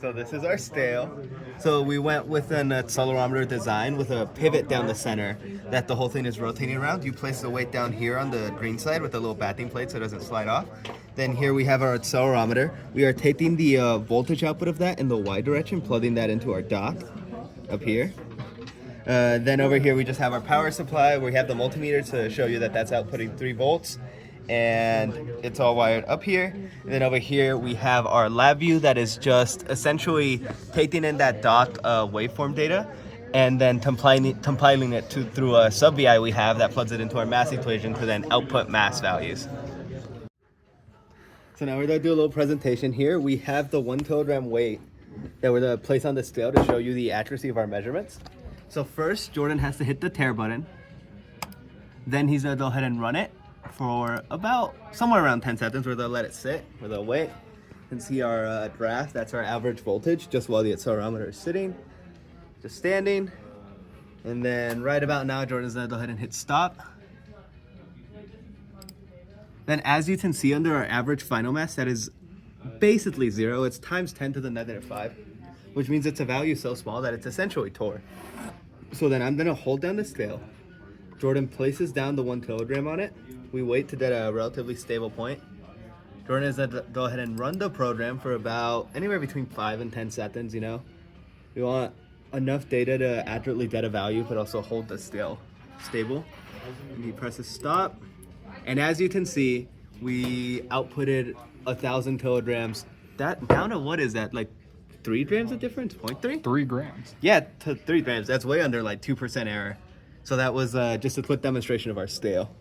So this is our scale. So we went with an accelerometer design with a pivot down the center that the whole thing is rotating around. You place the weight down here on the green side with a little batting plate so it doesn't slide off. Then here we have our accelerometer. We are taking the voltage output of that in the Y direction, plugging that into our dock up here. Then over here we just have our power supply. We have the multimeter to show you that that's outputting 3 volts. And it's all wired up here. And then over here we have our lab view that is just essentially taking in that dock waveform data and then compiling it through a sub VI we have that plugs it into our mass equation to then output mass values. So now we're going to do a little presentation here. We have the 1 kilogram weight that we're going to place on the scale to show you the accuracy of our measurements. So first, Jordan has to hit the tare button. Then he's going to go ahead and run it for about somewhere around 10 seconds. We're going to let it sit. We're going to wait and see our graph. That's our average voltage just while the accelerometer is sitting, just standing. And then right about now, Jordan's going to go ahead and hit stop. Then as you can see under our average final mass, that is basically 0. It's times 10 to the -5, which means it's a value so small that it's essentially torr. So then I'm going to hold down the scale. Jordan places down the 1 kilogram on it. We wait to get a relatively stable point. Jordan is going to go ahead and run the program for about anywhere between 5 and 10 seconds, you know. We want enough data to accurately get a value, but also hold the scale stable. And he presses stop. And as you can see, we outputted 1,000 kilograms. That down to what is that, like 3 grams of difference? 0.3? 3 grams. Yeah, to 3 grams. That's way under like 2% error. So that was just a quick demonstration of our scale.